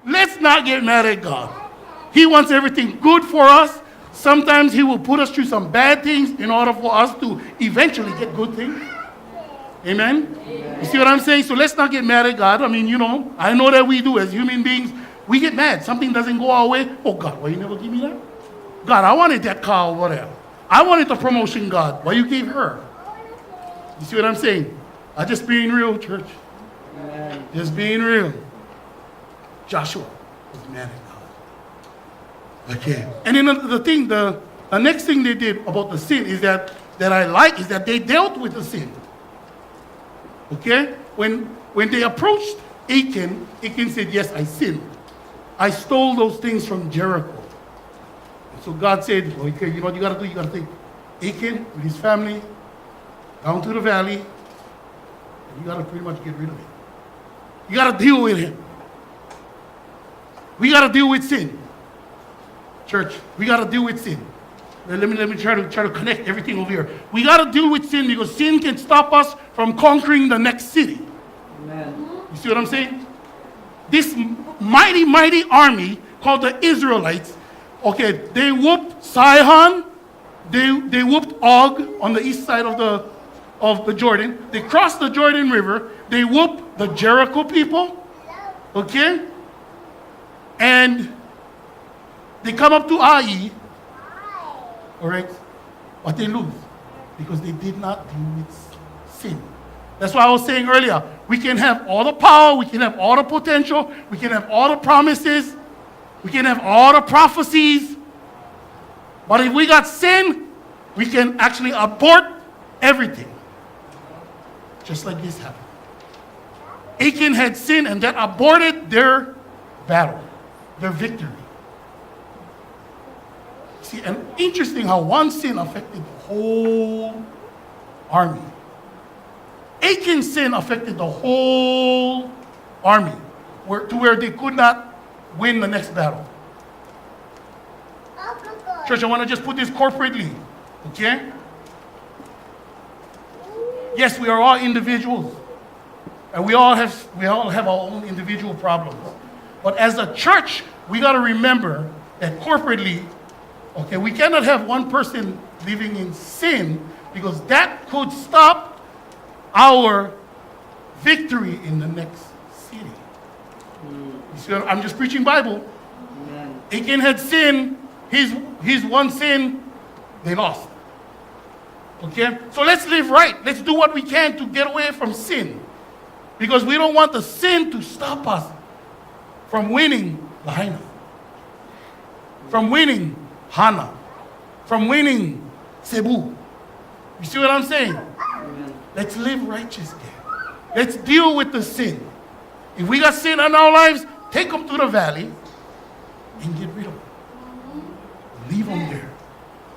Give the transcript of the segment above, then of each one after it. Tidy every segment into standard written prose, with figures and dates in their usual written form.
let's not get mad at God. He wants everything good for us. Sometimes he will put us through some bad things in order for us to eventually get good things. Amen? You see what I'm saying? So let's not get mad at God. I mean, I know that we do as human beings. We get mad. Something doesn't go our way. Oh, God, why you never give me that? God, I wanted that car over there. I wanted the promotion, God. Why you gave her? You see what I'm saying? I'm just being real, church. Amen. Just being real. Joshua was mad at God. Okay. And then the next thing they did about the sin is that I like is that they dealt with the sin. Okay? When they approached Achan said, yes, I sinned. I stole those things from Jericho. And so God said, okay, you know what you got to do? You got to take Achan with his family down to the valley, and you got to pretty much get rid of him. You got to deal with him. We got to deal with sin. Church, we got to deal with sin. Let me try to connect everything over here. We got to deal with sin because sin can stop us from conquering the next city. Amen. You see what I'm saying? This mighty, mighty army called the Israelites, okay, they whooped Sihon, they whooped Og on the east side of the Jordan. They crossed the Jordan River. They whooped the Jericho people, okay? And they come up to Ai, all right, but they lose because they did not deal with sin. That's why I was saying earlier, we can have all the power, we can have all the potential, we can have all the promises, we can have all the prophecies, but if we got sin, we can actually abort everything. Just like this happened. Achan had sin and that aborted their battle, their victory. See, and interesting how one sin affected the whole army. Achan's sin affected the whole army to where they could not win the next battle. Church, I want to just put this corporately, okay? Yes, we are all individuals, and we all have our own individual problems. But as a church, we got to remember that corporately, okay, we cannot have one person living in sin because that could stop our victory in the next city. You see, I'm just preaching Bible. Amen. Achan had sin. His one sin, they lost. Okay? So let's live right. Let's do what we can to get away from sin. Because we don't want the sin to stop us from winning Lahaina, from winning Hana, from winning Cebu. You see what I'm saying? Amen. Let's live righteous there. Let's deal with the sin. If we got sin in our lives, take them to the valley and get rid of them. Leave them there.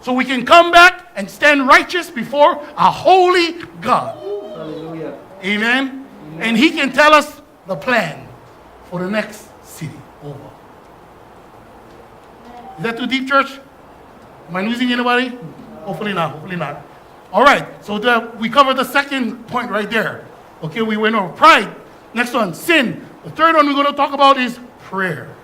So we can come back and stand righteous before a holy God. Hallelujah. Amen? Amen. And he can tell us the plan for the next city over. Is that too deep, church? Am I losing anybody? Hopefully not. Hopefully not. All right. So we covered the second point right there. Okay, we went over pride. Next one, sin. The third one we're going to talk about is prayer.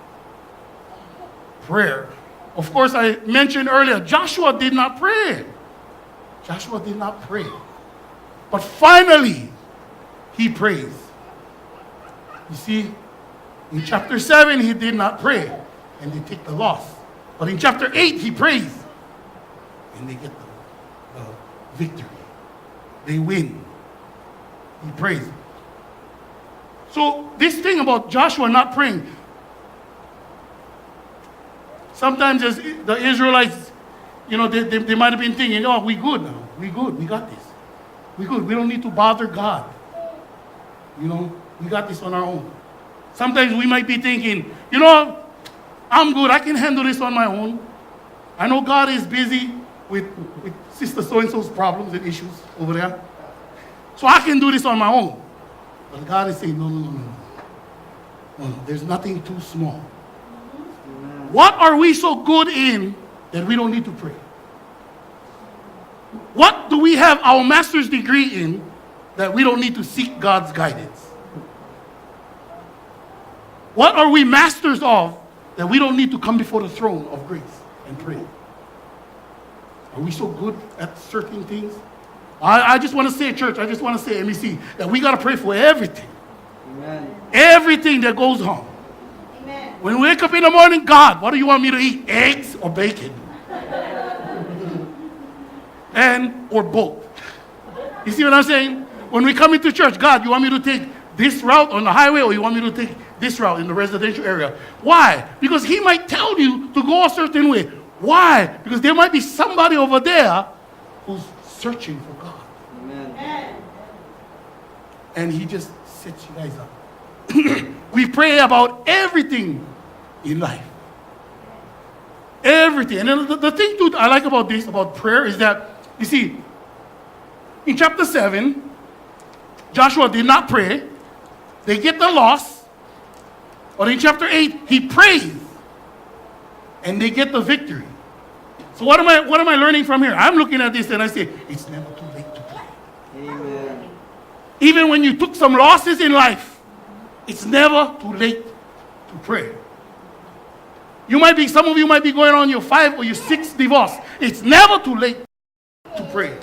Prayer. Of course, I mentioned earlier, Joshua did not pray. Joshua did not pray. But finally, he prays. You see, in chapter 7, he did not pray, and they take the loss. But in chapter 8, he prays, and they get the victory. They win. He prays. So this thing about Joshua not praying, sometimes as the Israelites, they might have been thinking, oh, we good now. We good. We got this. We good. We don't need to bother God. We got this on our own. Sometimes we might be thinking, I'm good. I can handle this on my own. I know God is busy with Sister So-and-so's problems and issues over there. So I can do this on my own. But God is saying, no. There's nothing too small. What are we so good in that we don't need to pray? What do we have our master's degree in that we don't need to seek God's guidance? What are we masters of that we don't need to come before the throne of grace and pray? Are we so good at certain things? I just want to say, church, I just want to say, MEC, that we got to pray for everything. Amen. Everything that goes on. Amen. When we wake up in the morning, God, what do you want me to eat? Eggs or bacon? Or both. You see what I'm saying? When we come into church, God, you want me to take this route on the highway, or you want me to take this route in the residential area? Why? Because he might tell you to go a certain way. Why? Because there might be somebody over there who's searching for God. Amen. And he just sets you guys up. We pray about everything in life. Everything. And then the thing too I like about this, about prayer, is that, you see, in chapter 7, Joshua did not pray. They get the loss. But in chapter 8, he prays. And they get the victory. So what am I learning from here? I'm looking at this and I say, it's never too late to pray. Amen. Even when you took some losses in life, it's never too late to pray. Some of you might be going on your 5th or your 6th divorce. It's never too late to pray.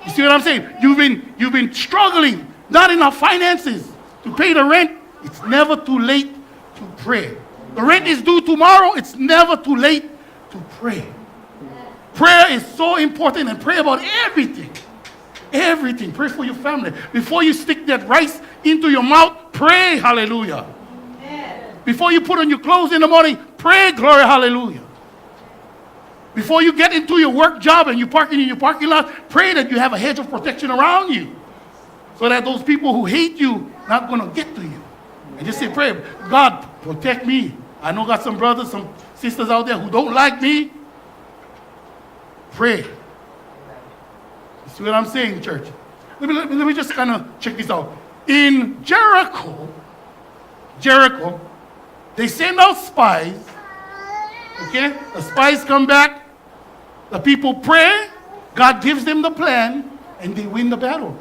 You see what I'm saying? You've been struggling, not enough finances to pay the rent. It's never too late to pray. The rent is due tomorrow. It's never too late to pray. Prayer is so important, and pray about everything. Everything. Pray for your family. Before you stick that rice into your mouth, pray, hallelujah. Before you put on your clothes in the morning, pray, glory, hallelujah. Before you get into your work job and you're parking in your parking lot, pray that you have a hedge of protection around you, so that those people who hate you not going to get to you. And just say, pray, God, protect me. I know got some brothers, some sisters out there who don't like me. Pray. You see what I'm saying, church? Let me just kind of check this out. In Jericho, they send out spies. Okay? The spies come back. The people pray. God gives them the plan. And they win the battle.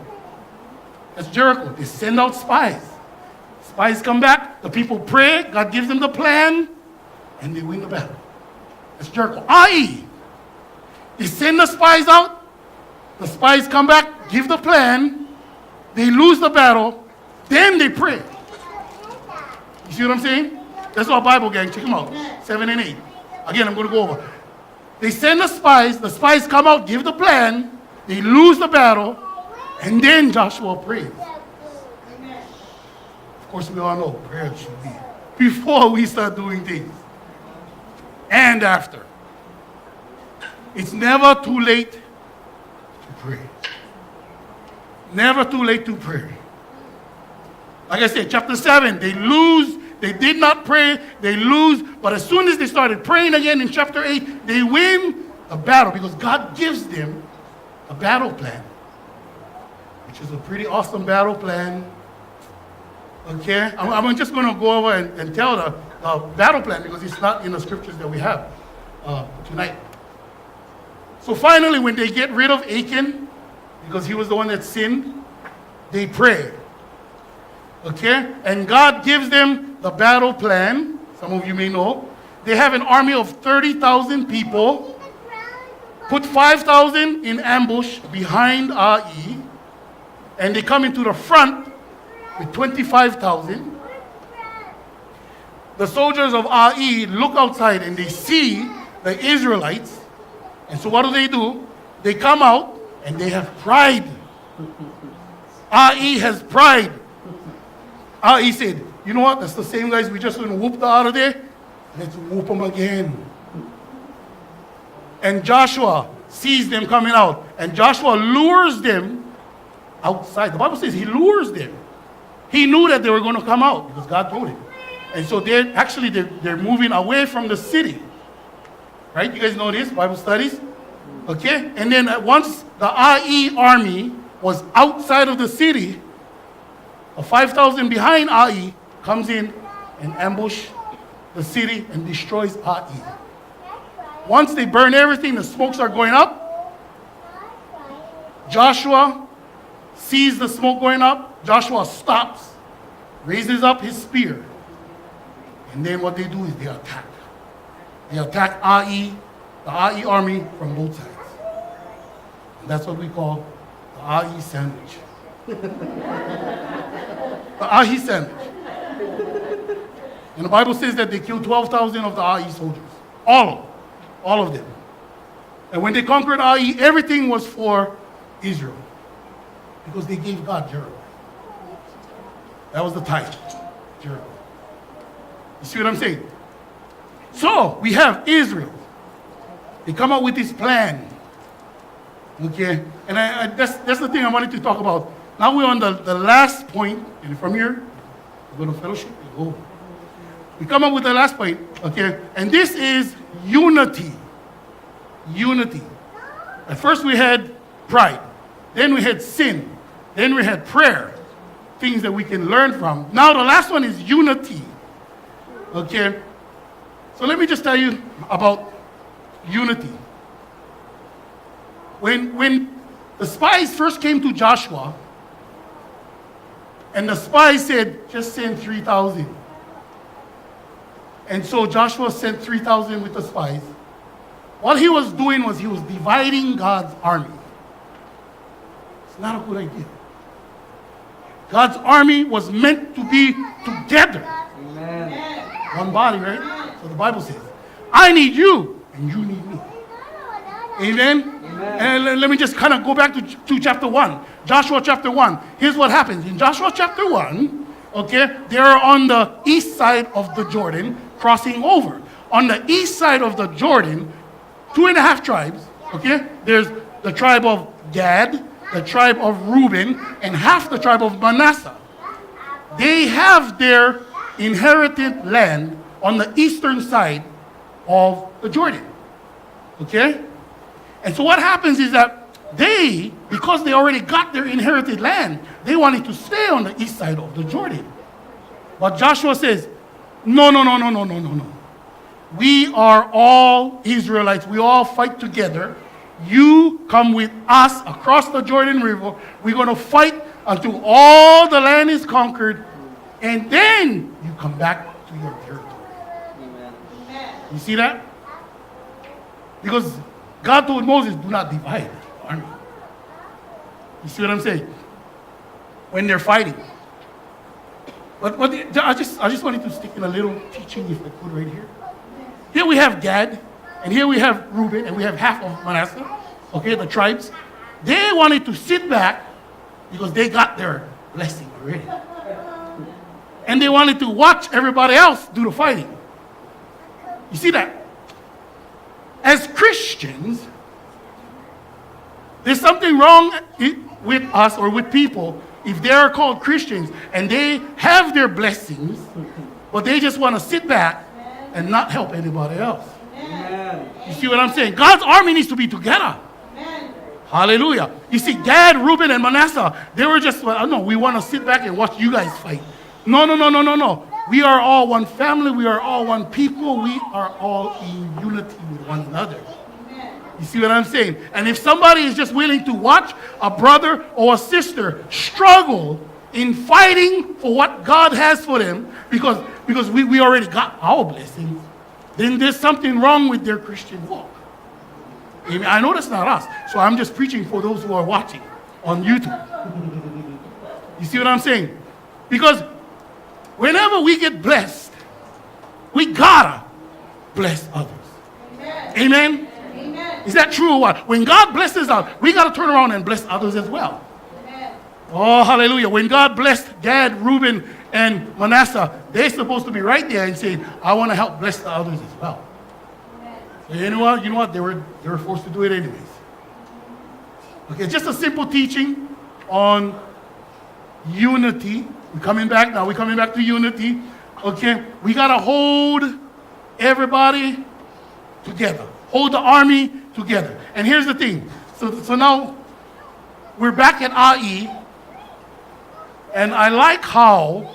That's Jericho. They send out spies. Spies come back. The people pray. God gives them the plan. And they win the battle. That's Jericho. I.e., they send the spies out. The spies come back. Give the plan. They lose the battle. Then they pray. You see what I'm saying? That's our Bible, gang. Check them out. 7 and 8. Again, I'm going to go over. They send the spies. The spies come out, give the plan. They lose the battle. And then Joshua prays. Of course, we all know prayer should be before we start doing things. And after. It's never too late to pray. Never too late to pray. Like I said, chapter 7, they lose. They did not pray, they lose, but as soon as they started praying again in chapter 8, they win the battle because God gives them a battle plan, which is a pretty awesome battle plan. Okay? I'm just going to go over and tell the battle plan because it's not in the scriptures that we have tonight. So finally, when they get rid of Achan, because he was the one that sinned, they pray. Okay? And God gives them the battle plan. Some of you may know. They have an army of 30,000 people. Put 5,000 in ambush behind Ai. And they come into the front with 25,000. The soldiers of Ai look outside and they see the Israelites. And so what do? They come out and they have pride. Ai has pride. Ai said, you know what? That's the same guys we just whooped out of there. Let's whoop them again. And Joshua sees them coming out. And Joshua lures them outside. The Bible says he lures them. He knew that they were going to come out because God told him. And so they're moving away from the city. Right? You guys know this, Bible studies. Okay? And then once the Ai army was outside of the city, the 5,000 behind Ai comes in and ambush the city and destroys Ai. Once they burn everything, the smokes are going up. Joshua sees the smoke going up. Joshua stops raises up his spear, and then what they do is they attack. They attack Ai, the Ai army from both sides. And that's what we call the Ai sandwich. The Ai sandwich. And the Bible says that they killed 12,000 of the Ai soldiers. All of them. And when they conquered Ai, everything was for Israel. Because they gave God Jericho. That was the tithe, Jericho. You see what I'm saying? So, we have Israel. They come up with this plan. Okay? And that's the thing I wanted to talk about. Now we're on the last point. And from here, we go to fellowship. We come up with the last point. Okay? And this is unity. Unity. At first we had pride. Then we had sin. Then we had prayer. Things that we can learn from. Now the last one is unity. Okay? So let me just tell you about unity. When the spies first came to Joshua, and the spies said, just send 3,000. And so Joshua sent 3,000 with the spies. What he was doing was he was dividing God's army. It's not a good idea. God's army was meant to be together. Amen. One body, right? So the Bible says, I need you, and you need me. Amen? Amen. And let me just kind of go back to chapter 1. Joshua chapter 1. Here's what happens. In Joshua chapter 1, okay, they're on the east side of the Jordan, crossing over. On the east side of the Jordan, 2.5 tribes, okay? There's the tribe of Gad, the tribe of Reuben, and half the tribe of Manasseh. They have their inherited land on the eastern side of the Jordan. Okay? And so what happens is that they, because they already got their inherited land, they wanted to stay on the east side of the Jordan. But Joshua says, no. We are all Israelites. We all fight together. You come with us across the Jordan River. We're going to fight until all the land is conquered. And then you come back to your territory. Amen. You see that? Because God told Moses, do not divide the army. You see what I'm saying? When they're fighting. But I just wanted to stick in a little teaching, if I could, right here. Here we have Gad, and here we have Reuben, and we have half of Manasseh, okay, the tribes. They wanted to sit back because they got their blessing already. And they wanted to watch everybody else do the fighting. You see that? As Christians, there's something wrong with us or with people if they are called Christians and they have their blessings, but they just want to sit back and not help anybody else. Amen. You see what I'm saying? God's army needs to be together. Amen. Hallelujah. You see, Gad, Reuben, and Manasseh, they were just, well, no, we want to sit back and watch you guys fight. No. We are all one family. We are all one people. We are all in unity with one another. You see what I'm saying? And if somebody is just willing to watch a brother or a sister struggle in fighting for what God has for them, because we already got our blessings, then there's something wrong with their Christian walk. Amen. I know that's not us, so I'm just preaching for those who are watching on YouTube. You see what I'm saying? Because whenever we get blessed, we gotta bless others. Amen. Amen? Amen. Is that true or what? When God blesses us, we gotta turn around and bless others as well. Amen. Oh, hallelujah. When God blessed Gad, Reuben, and Manasseh, they're supposed to be right there and saying, I want to help bless the others as well. So you know what? They were forced to do it anyways. Okay, just a simple teaching on unity. We're coming back now. We're coming back to unity. Okay, we got to hold everybody together. Hold the army together. And here's the thing. So now we're back at Ai. And I like how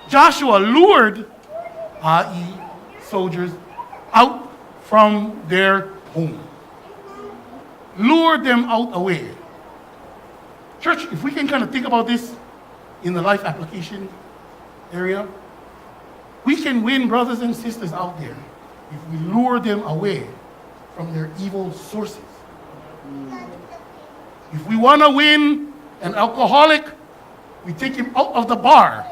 Joshua lured Ai soldiers out from their home. Lured them out away. Church, if we can kind of think about this in the life application, area, we can win brothers and sisters out there if we lure them away from their evil sources. If we want to win an alcoholic, we take him out of the bar.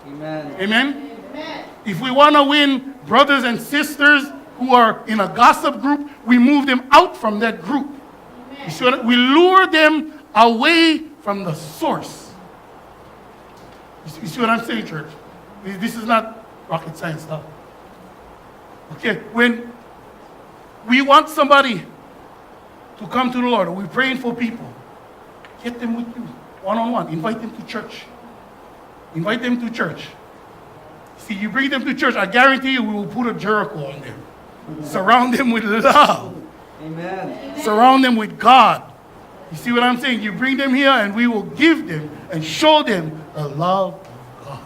Amen. Amen? Amen. If we want to win brothers and sisters who are in a gossip group, we move them out from that group. You see what we lure them away from the source. You see what I'm saying, church? This is not rocket science stuff. Okay, when we want somebody to come to the Lord, or we're praying for people, get them with you, one-on-one. Invite them to church. Invite them to church. See, you bring them to church, I guarantee you we will put a Jericho on them. Surround them with love. Amen. Surround them with God. You see what I'm saying? You bring them here and we will give them and show them the love of God.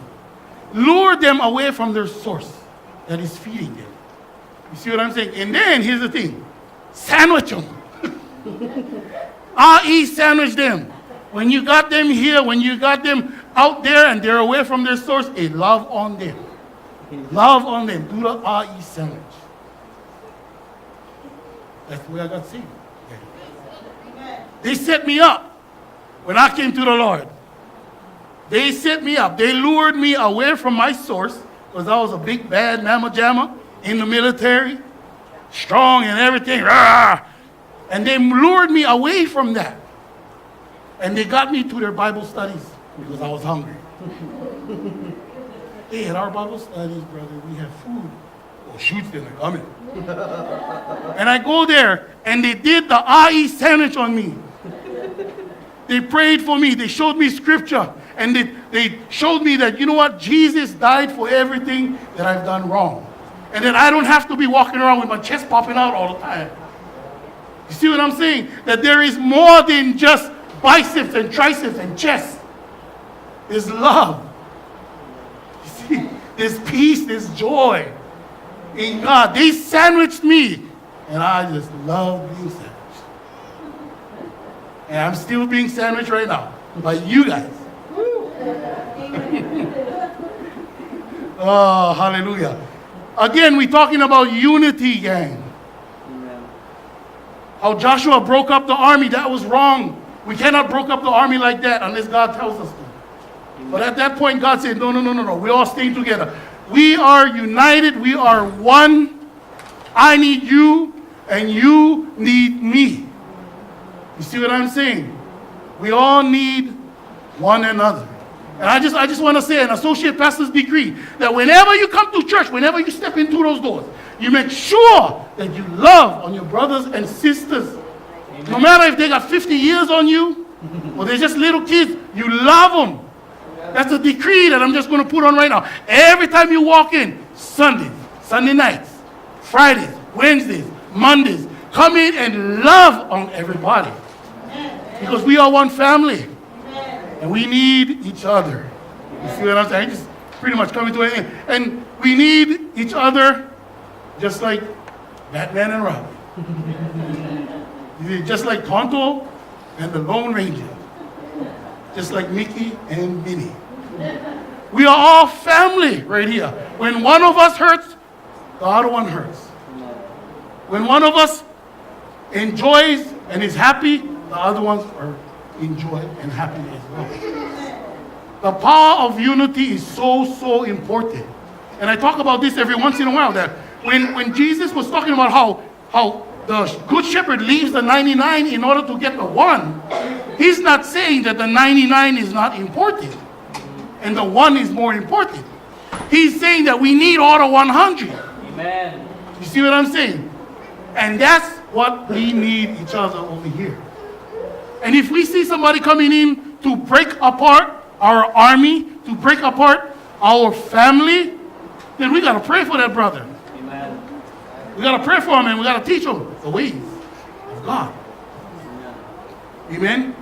Lure them away from their source that is feeding them. You see what I'm saying? And then, here's the thing. Sandwich them. Sandwich them. When you got them here, when you got them out there and they're away from their source, love on them. Love on them. Do the RE sandwich. That's the way I got saved. They set me up when I came to the Lord. They set me up. They lured me away from my source because I was a big, bad mamma jamma in the military, strong and everything. Rah! And they lured me away from that. And they got me to their Bible studies because I was hungry. Hey, at our Bible studies, brother, we have food. Oh, shoot, they're coming. And I go there, and they did the IE sandwich on me. They prayed for me. They showed me scripture. And they showed me that, you know what? Jesus died for everything that I've done wrong. And that I don't have to be walking around with my chest popping out all the time. You see what I'm saying? That there is more than just biceps and triceps and chest. There's love. You see? There's peace. There's joy in God. They sandwiched me. And I just love being sandwiched. And I'm still being sandwiched right now by you guys. Oh, hallelujah. Again, we're talking about unity, gang. Amen. How Joshua broke up the army, that was wrong. We cannot break up the army like that unless God tells us to. But at that point, God said, no. We're all staying together. We are united. We are one. I need you, and you need me. You see what I'm saying? We all need one another. And I just want to say an associate pastor's degree that whenever you come to church, whenever you step into those doors, you make sure that you love on your brothers and sisters. Amen. No matter if they got 50 years on you or they're just little kids, you love them. That's a decree that I'm just going to put on right now. Every time you walk in, Sunday nights, Fridays, Wednesdays, Mondays, come in and love on everybody. Because we are one family. And we need each other. You see what I'm saying? Just pretty much coming to an end. And we need each other just like Batman and Robin. Just like Tonto and the Lone Ranger. Just like Mickey and Minnie. We are all family right here. When one of us hurts, the other one hurts. When one of us enjoys and is happy, the other ones are enjoy and happy as well. The power of unity is so important. And I talk about this every once in a while, that when Jesus was talking about how the good shepherd leaves the 99 in order to get the one, he's not saying that the 99 is not important and the one is more important. He's saying that we need all the 100. Amen. You see what I'm saying? And that's what we need each other over here. And if we see somebody coming in to break apart our army, to break apart our family, then we got to pray for that brother. Amen. We got to pray for him and we got to teach him the ways of God. Amen.